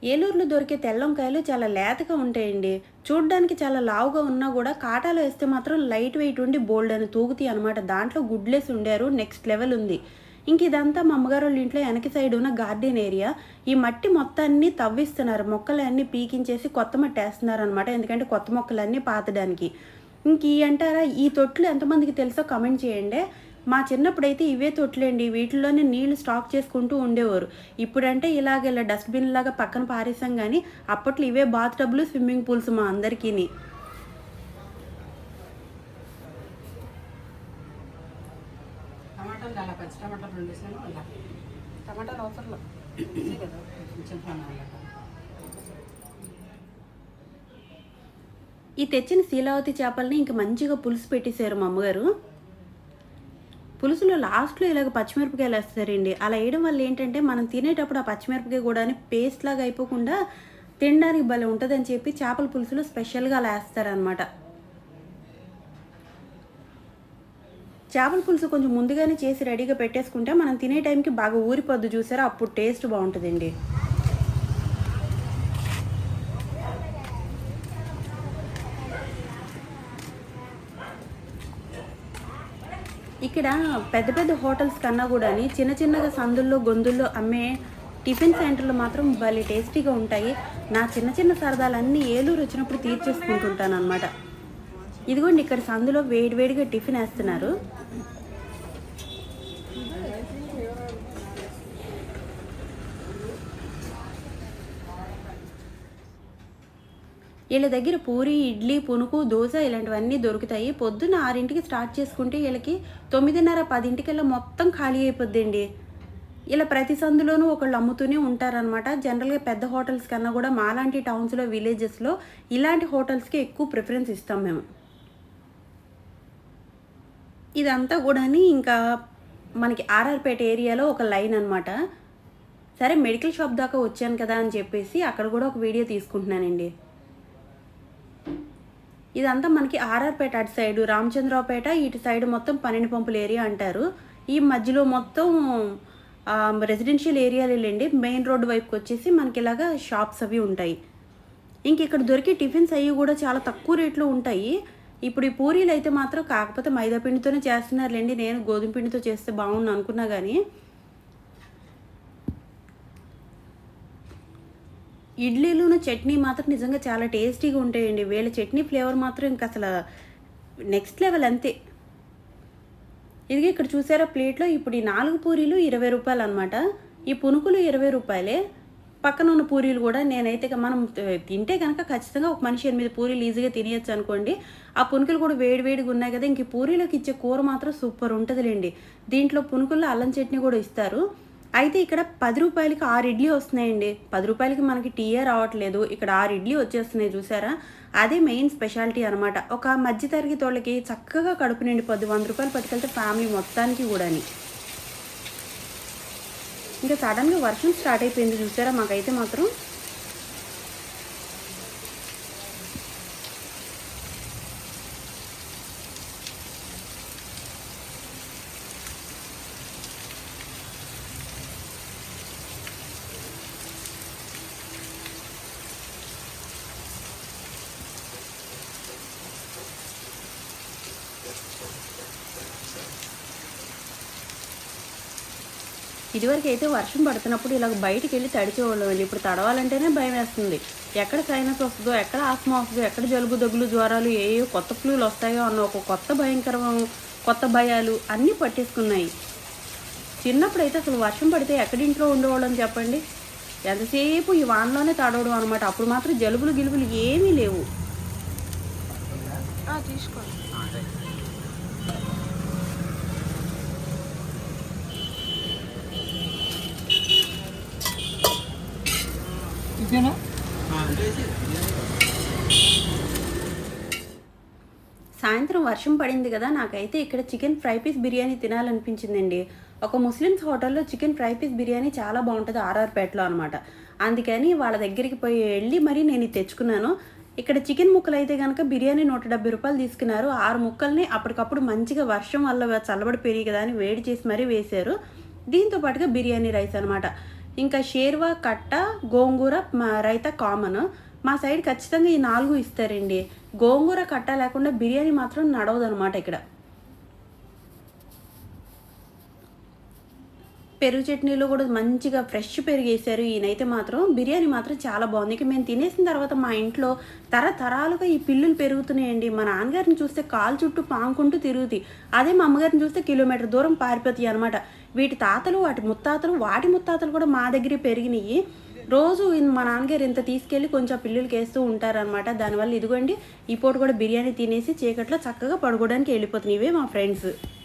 ఏలూరులో దొరికే తెల్లంకాయలు చాలా లేతగా ఉంటాయండి. చూడ్డానికి చాలా లావుగా ఉన్నా గూడా కాటాలో ఏస్తే మాత్రం లైట్ వెయిట్ ఉండి బోలెడన్ని తూగుతాయి అనమాట. దాంట్లో గుడ్లేసి వండారు. నెక్స్ట్ లెవెల్ ఉంది. ఇంక ఇదంతా మా అమ్మగారోళ్ళ ఇంట్లో ఎనక సైడ్ ఉన్న గార్డెన్ ఏరియా. ఈ మట్టి మొత్తాన్ని తవ్విస్తున్నారు. మొక్కలన్నీ పీకించేసి కొత్త మట్టేస్తున్నారనమాట. ఎందుకంటే కొత్త మొక్కలన్నీ పాతడానికి. ఇంక ఈ అంటారా ఈ తొట్లు ఎంతమందికి తెలుసో కామెంట్ చేయండి. మా చిన్నప్పుడైతే ఇవే తొట్లండి. వీటిల్లోనే నీళ్లు స్టాక్ చేసుకుంటూ ఉండేవారు. ఇప్పుడంటే ఇలా డస్ట్‌బిన్‌లాగా పక్కన పారేసాం గానీ, అప్పట్లో ఇవే బాత్ టబ్‌లు, స్విమ్మింగ్ పూల్స్ మా అందరికిని. టమాటాలు అలా పచ్చి టమాటాలు రెండేసాను అలా టమాటాలు అవసరంలో కదా కొంచెం ఈ తెచ్చిన శీలావతి చేపల్ని ఇంక మంచిగా పులుసు పెట్టేశారు మా అమ్మగారు. పులుసులో లాస్ట్‌లో ఇలాగ పచ్చిమిరపకాయలేస్తారండి. అలా ఎయడం వల్ల ఏంటంటే, మనం తినేటప్పుడు ఆ పచ్చిమిరపకాయ గూడాని పేస్ట్‌లాగా అయిపోకుండా తినడానికి భలే ఉంటదని చెప్పి చేపల పులుసులో స్పెషల్‌గా అలా ఏస్తారనమాట. చేపల పులుసు కొంచెం ముందుగానే చేసి రెడీగా పెట్టేసుకుంటే, మనం తినే టైంకి బాగా ఊరిపోద్ది చూసారా? అప్పుడు టేస్ట్ బావుంటదండి. ఇక్కడ పెద్ద పెద్ద హోటల్స్ కన్నా గూడాని చిన్నగా సందుల్లో, గొంతుల్లో అమ్మే టిఫిన్ సెంటర్‌లు మాత్రం భలే టేస్టీగా ఉంటాయి. నా చిన్న సరదాలన్నీ ఏలూరు వచ్చినప్పుడు తీర్చేసుకుంటుంటాననమాట. ఇదిగోండి ఇక్కడ సందులో వేడిగా టిఫినేస్తున్నారు. వీళ్ళ దగ్గర పూరి, ఇడ్లీ, పునుకు, దోస ఇలాంటివన్నీ దొరుకుతాయి. పొద్దున్న 6కి స్టార్ట్ చేసుకుంటే వీళ్ళకి 9:30, 10కల్లా మొత్తం ఖాళీ అయిపోద్దండి. ఇలా ప్రతి సందులోనూ ఒకళ్ళు అమ్ముతూనే ఉంటారనమాట. జనరల్‌గా పెద్ద హోటల్స్ కన్నా కూడా మాలాంటి టౌన్స్‌లో, విలేజెస్‌లో ఇలాంటి హోటల్స్‌కి ఎక్కువ ప్రిఫరెన్స్ ఇస్తాం మేము. ఇదంతా గూడాని ఇంకా మనకి ఆర్ఆర్‌పేట ఏరియాలో ఒక లైన్ అనమాట. సరే మెడికల్ షాప్ దాకా వచ్చాను కదా అని చెప్పేసి అక్కడ కూడా ఒక వీడియో తీసుకుంటున్నానండి. ఇదంతా మనకి ఆర్ఆర్‌పేట అటు సైడు, రామచంద్రావుపేట ఇటు సైడ్ మొత్తం 12 పంపుల ఏరియా అంటారు. ఈ మధ్యలో మొత్తం రెసిడెన్షియల్ ఏరియాలేలెండి. మెయిన్ రోడ్ వైపుకొచ్చేసి మనకిలాగా షాప్స్ అవి ఉంటాయి. ఇక్కడ దొరికే టిఫిన్స్ అయ్యి కూడా చాలా తక్కువ రేట్‌లో ఉంటాయి. ఇప్పుడు ఈ పూరీలైతే మాత్రం కాకపోతే మైదా పిండితోనే చేస్తున్నారులెండి. నేను గోధుమ పిండితో చేస్తే బావుండు అనుకున్నా గానీ, ఇడ్లీలును చట్నీ మాత్రం నిజంగా చాలా టేస్టీగా ఉంటాయండి. వీళ్ళ చట్నీ ఫ్లేవర్ మాత్రం ఇంకసల నెక్స్ట్ లెవెల్ అంతే. ఇదిగో ఇక్కడ చూసారా ప్లేట్‌లో ఇప్పుడు ఈ 4 పూరీలు రూ. 20 అనమాట. ఈ పునుకులు రూ. 20. పక్కన ఉన్న పూరీలు గూడా నేనైతే మనం తింటే గనక ఖచ్చితంగా ఒక మనిషి 8 పూరీలు ఈజీగా తినేయొచ్చు అనుకోండి. ఆ పునుకులు కూడా వేడిగా ఉన్నాయి కదా! ఇంక ఈ పూరీలోకి ఇచ్చే కూర మాత్రం సూపర్ ఉంటదిలెండి. దీంట్లో పునుకుల్లో అల్లం చట్నీ కూడా ఇస్తారు. అయితే ఇక్కడ రూ. 10కి 6 ఇడ్లీ వస్తున్నాయండి. రూ. 10కి మనకి టీయే రావట్లేదు. ఇక్కడ 6 ఇడ్లీ వచ్చేస్తున్నాయి చూసారా? అదే మెయిన్ స్పెషాలిటీ అనమాట. ఒక మధ్య తరగతోళ్ళకి చక్కగా కడుపు నిండిపోద్ది. రూ. 100 పట్టుకెళ్తే ఫ్యామిలీ మొత్తానికి గూడాని. ఇంకా సడన్‌గా వర్షం స్టార్ట్ అయిపోయింది చూసారా మాకైతే మాత్రం. ఇదివరకైతే వర్షం పడుతున్నప్పుడు ఇలాగ బయటికెళ్ళి తడిచేవాళ్ళమండి. ఇప్పుడు తడవాలంటేనే భయమేస్తుంది. ఎక్కడ సైనస్ వస్తదో, ఎక్కడ ఆస్మా వస్తదో, ఎక్కడ జలుబు, దగ్గులు, జ్వరాలు ఏయో కొత్త ఫ్లూలు వస్తాయో అన్న ఒక కొత్త భయంకరం, కొత్త భయాలు అన్నీ పట్టేసుకున్నాయి. చిన్నప్పుడైతే అసలు వర్షం పడితే ఎక్కడింట్లో ఉండేవాళ్ళని చెప్పండి. ఎంతసేపు ఈ వానలోనే తడవడం అనమాట. అప్పుడు మాత్రం జలుబులు, గిలుబులు ఏమీ లేవు. తీసుకోండి. సాయంత్రం వర్షం పడింది కదా! నాకైతే ఇక్కడ చికెన్ ఫ్రై పీస్ బిర్యానీ తినాలనిపించిందండి. ఒక ముస్లిమ్స్ హోటల్‌లో చికెన్ ఫ్రై పీస్ బిర్యానీ చాలా బావుంటది ఆర్ఆర్‌పేటలో అనమాట. అందుకని వాళ్ళ దగ్గరికి వెళ్ళి మరీ నేను ఇది తెచ్చుకున్నాను. ఇక్కడ చికెన్ ముక్కలైతే గనక బిర్యానీ రూ. 170 తీసుకున్నారు. 6 ముక్కల్ని అప్పటికప్పుడు మంచిగా వర్షం వల్ల చల్లబడిపోయినాయి కదా అని వేడి చేసి మరీ వేశారు. దీంతో పాటుగా బిర్యానీ రైస్ అనమాట. ఇంకా షేర్వా కట్ట, గోంగూర, రైతా కామన్. మా సైడ్ ఖచ్చితంగా ఈ 4 ఇస్తారండి. గోంగూర కట్ట లేకుండా బిర్యానీ మాత్రం నడవదనమాట ఇక్కడ. పెరుగు చట్నీలో కూడా మంచిగా ఫ్రెష్ పెరుగు వేసారు. ఈయనైతే మాత్రం బిర్యానీ మాత్రం చాలా బాగుంది. ఇక మేము తినేసిన తర్వాత మా ఇంట్లో తరతరాలుగా ఈ పిల్లులు పెరుగుతున్నాయండి. మా నాన్నగారిని చూస్తే కాలు చుట్టూ పాముకుంటూ తిరుగుతాయి. అదే మా అమ్మగారిని చూస్తే కిలోమీటర్ దూరం పారిపోతాయి అనమాట. వీటి తాతలు, వాటి ముత్తాతలు కూడా మా దగ్గరే పెరిగినాయి. రోజు మా నాన్నగారు ఇంత తీసుకెళ్ళి కొంచెం పిల్లులకి వేస్తూ ఉంటారనమాట. దానివల్ల ఇదిగోండి ఈ పూట కూడా బిర్యానీ తినేసి చీకట్లో చక్కగా పడుకోవడానికి వెళ్ళిపోతున్నాయి. ఇవే మా ఫ్రెండ్స్.